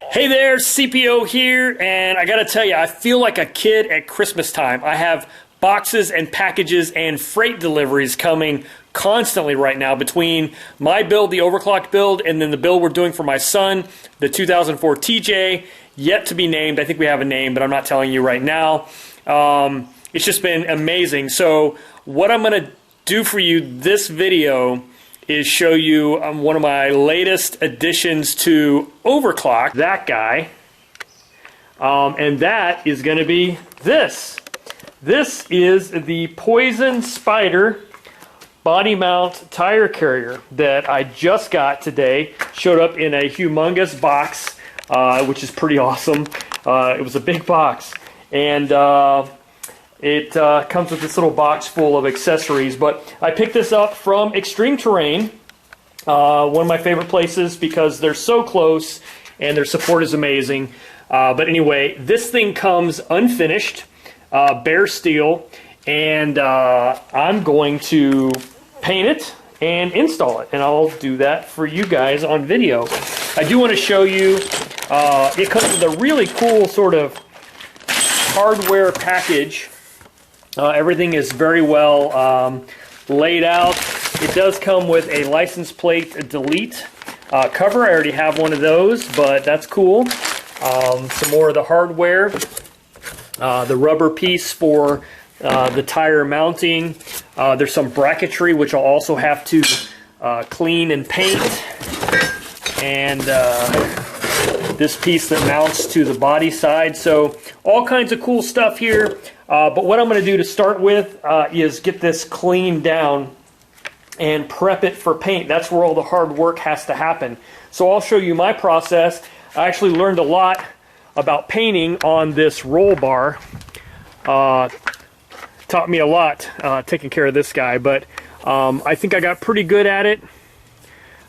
Hey there, CPO here, and I gotta tell you, I feel like a kid at Christmas time. I have boxes and packages and freight deliveries coming constantly right now between my build, the overclocked build, and then the build we're doing for my son, the 2004 TJ, yet to be named. I think we have a name, but I'm not telling you right now. It's just been amazing. So what I'm gonna do for you this video is show you one of my latest additions to overclock, that guy, and that is going to be this. This is the Poison Spyder body mount tire carrier that I just got today. Showed up in a humongous box, which is pretty awesome. It was a big box, and it comes with this little box full of accessories, but I picked this up from Extreme Terrain, one of my favorite places because they're so close and their support is amazing. But anyway, this thing comes unfinished, bare steel, and I'm going to paint it and install it, and I'll do that for you guys on video. I do want to show you, it comes with a really cool sort of hardware package. Everything is very well laid out. It does come with a license plate delete cover. I already have one of those, but that's cool. Some more of the hardware. The rubber piece for the tire mounting. There's some bracketry, which I'll also have to clean and paint. And this piece that mounts to the body side. So all kinds of cool stuff here. But what I'm going to do to start with is get this cleaned down and prep it for paint. That's where all the hard work has to happen. So I'll show you my process. I actually learned a lot about painting on this roll bar. Taught me a lot taking care of this guy, but I think I got pretty good at it.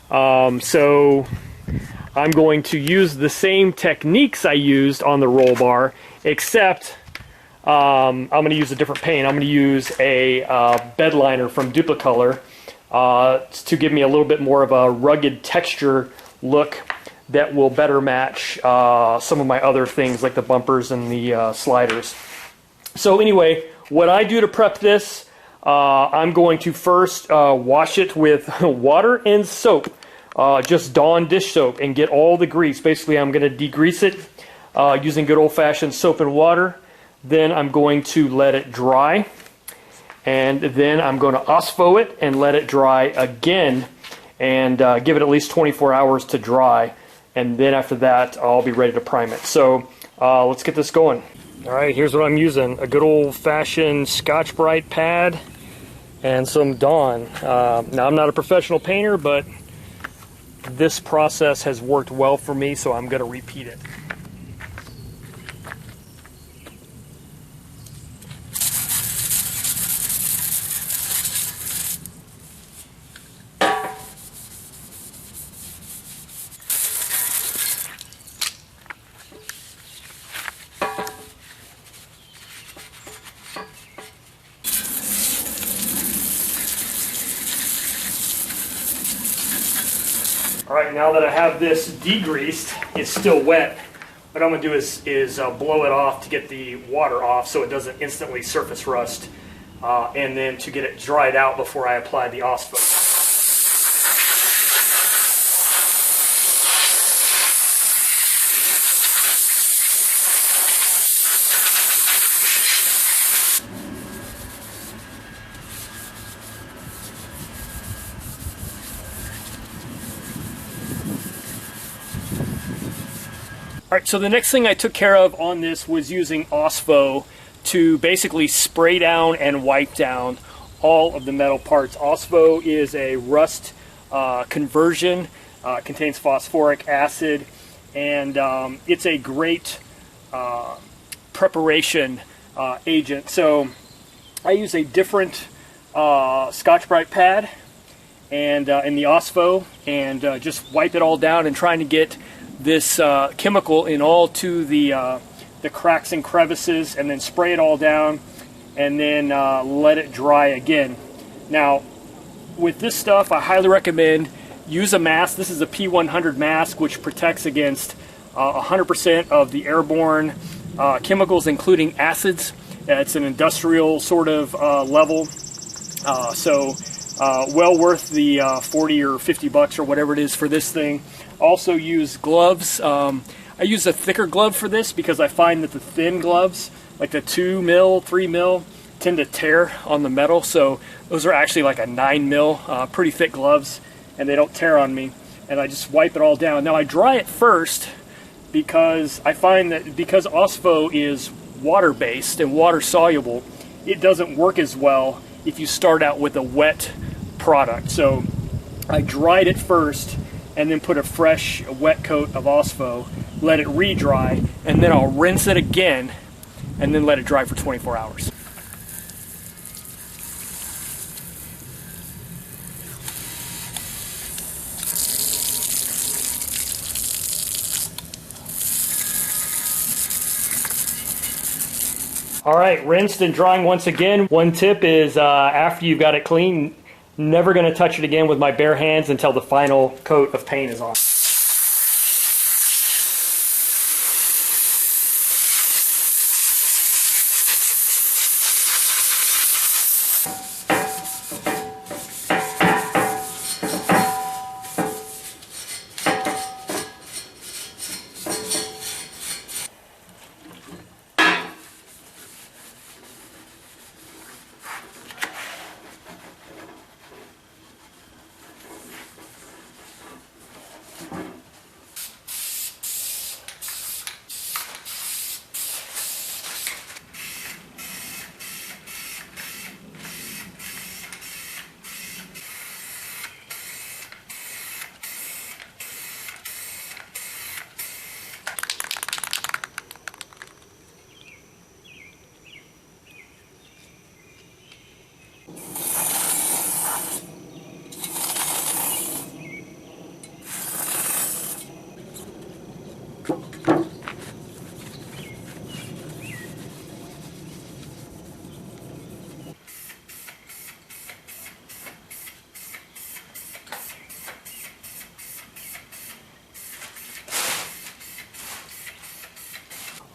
So I'm going to use the same techniques I used on the roll bar, except I'm going to use a different paint. I'm going to use a bed liner from Duplicolor to give me a little bit more of a rugged texture look that will better match some of my other things like the bumpers and the sliders. So anyway, what I do to prep this, I'm going to first wash it with water and soap, just Dawn dish soap, and get all the grease. Basically, I'm going to degrease it using good old-fashioned soap and water. Then I'm going to let it dry, and then I'm going to OSPO it and let it dry again, and give it at least 24 hours to dry, and then after that I'll be ready to prime it. So let's get this going. Alright, here's what I'm using. A good old-fashioned Scotch-Brite pad and some Dawn. Now, I'm not a professional painter, but this process has worked well for me, so I'm going to repeat it. Alright, now that I have this degreased, it's still wet. What I'm going to do is blow it off to get the water off so it doesn't instantly surface rust, and then to get it dried out before I apply the OSPO. Alright, so the next thing I took care of on this was using OSPO to basically spray down and wipe down all of the metal parts. OSPO is a rust conversion, contains phosphoric acid, and it's a great preparation agent. So I use a different Scotch-Brite pad and in the OSPO, and just wipe it all down and trying to get this chemical in all to the cracks and crevices, and then spray it all down, and then let it dry again. Now, with this stuff, I highly recommend use a mask. This is a P100 mask, which protects against 100% of the airborne chemicals, including acids. It's an industrial sort of level, so well worth the 40 or 50 bucks or whatever it is for this thing. Also use gloves. I use a thicker glove for this because I find that the thin gloves, like the 2 mil, 3 mil, tend to tear on the metal. So those are actually like a 9 mil, pretty thick gloves, and they don't tear on me. And I just wipe it all down. Now I dry it first because I find that because OSFO is water-based and water-soluble, it doesn't work as well if you start out with a wet product. So I dried it first and then put a fresh wet coat of OSFO, let it re-dry, and then I'll rinse it again and then let it dry for 24 hours. All right, rinsed and drying once again. One tip is after you've got it clean, never going to touch it again with my bare hands until the final coat of paint is on.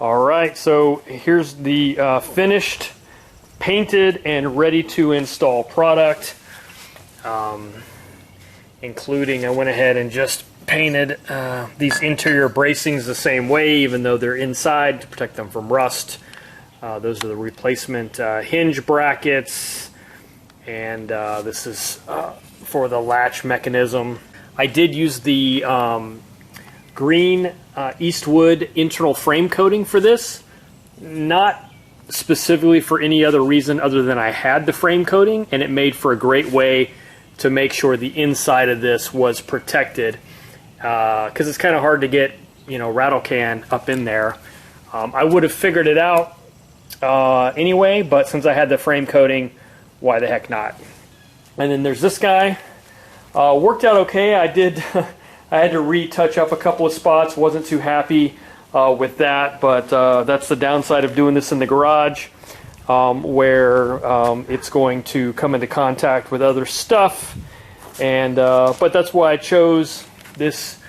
All right, so here's the finished, painted, and ready to install product, including I went ahead and just painted these interior bracings the same way, even though they're inside, to protect them from rust. Those are the replacement hinge brackets, and this is for the latch mechanism. I did use the green Eastwood internal frame coating for this, not specifically for any other reason other than I had the frame coating, and it made for a great way to make sure the inside of this was protected, because it's kind of hard to get, you know, rattle can up in there. I would have figured it out anyway, but since I had the frame coating, why the heck not? And then there's this guy. Worked out okay. I had to retouch up a couple of spots. Wasn't too happy with that, but that's the downside of doing this in the garage, where it's going to come into contact with other stuff. And but that's why I chose this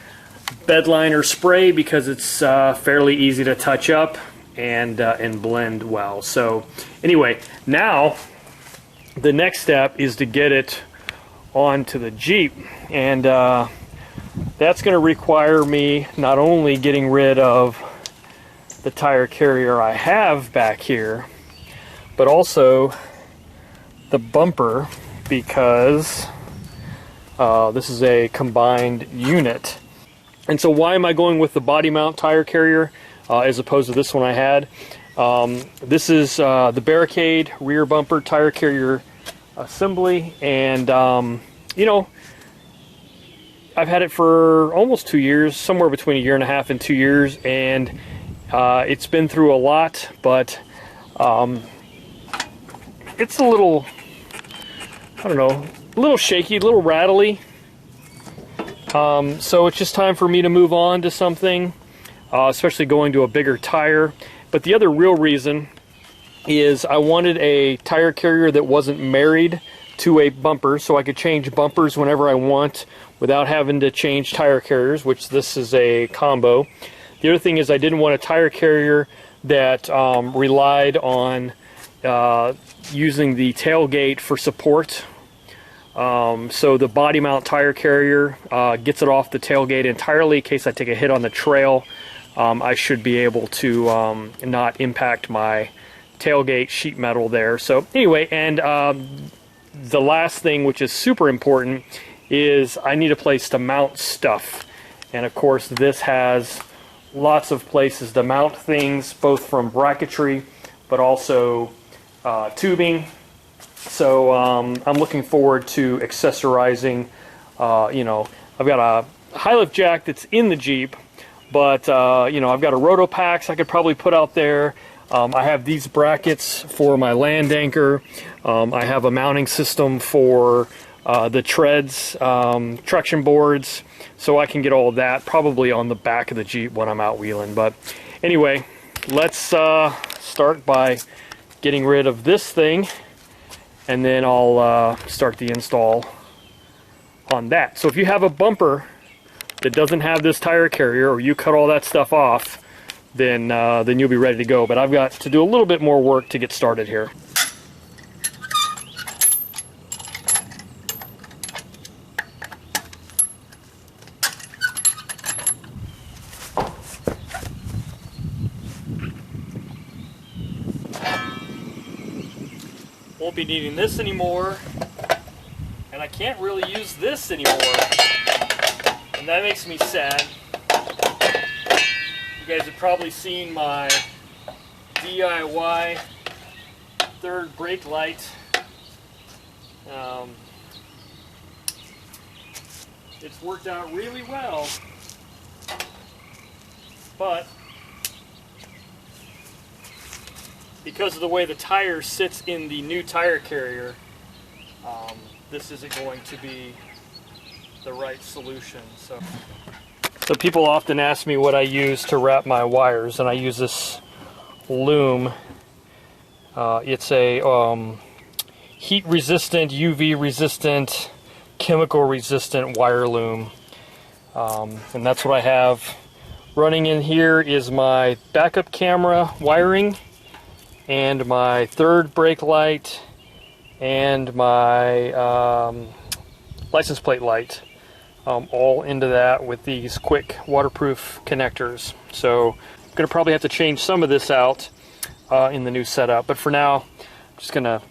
bed liner spray, because it's fairly easy to touch up and blend well. So anyway, now the next step is to get it onto the Jeep, and that's going to require me not only getting rid of the tire carrier I have back here, but also the bumper, because this is a combined unit. And so why am I going with the body mount tire carrier as opposed to this one I had? This is the Barricade rear bumper tire carrier assembly, and you know, I've had it for almost 2 years, somewhere between 1.5 years and 2 years, and it's been through a lot, but it's a little, I don't know, a little shaky, a little rattly. So it's just time for me to move on to something, especially going to a bigger tire. But the other real reason is I wanted a tire carrier that wasn't married to a bumper, so I could change bumpers whenever I want without having to change tire carriers, which this is a combo. The other thing is I didn't want a tire carrier that relied on using the tailgate for support. So the body mount tire carrier gets it off the tailgate entirely in case I take a hit on the trail. I should be able to not impact my tailgate sheet metal there. So anyway, and the last thing, which is super important, is I need a place to mount stuff. And of course this has lots of places to mount things, both from bracketry but also tubing. So I'm looking forward to accessorizing. You know, I've got a high lift jack that's in the Jeep, but you know, I've got a Rotopax I could probably put out there. I have these brackets for my land anchor. I have a mounting system for the treads, traction boards, so I can get all of that probably on the back of the Jeep when I'm out wheeling. But anyway, let's start by getting rid of this thing, and then I'll start the install on that. So if you have a bumper that doesn't have this tire carrier, or you cut all that stuff off, then you'll be ready to go. But I've got to do a little bit more work to get started here. Won't be needing this anymore, and I can't really use this anymore, and that makes me sad. You guys have probably seen my DIY third brake light. It's worked out really well, but because of the way the tire sits in the new tire carrier, this isn't going to be the right solution. So people often ask me what I use to wrap my wires, and I use this loom. It's a heat resistant, UV resistant, chemical resistant wire loom, and that's what I have running in here. Is my backup camera wiring, and my third brake light, and my license plate light, all into that with these quick waterproof connectors. So I'm going to probably have to change some of this out in the new setup, but for now I'm just going to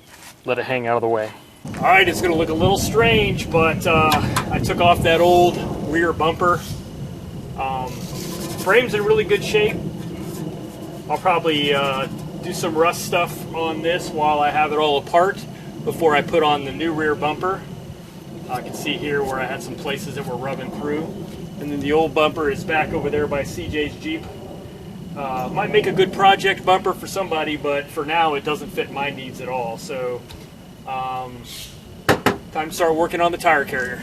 let it hang out of the way. Alright, it's going to look a little strange, but I took off that old rear bumper. Frame's in really good shape. I'll probably do some rust stuff on this while I have it all apart before I put on the new rear bumper. I can see here where I had some places that were rubbing through, and then the old bumper is back over there by CJ's Jeep. Might make a good project bumper for somebody, but for now it doesn't fit my needs at all. So time to start working on the tire carrier.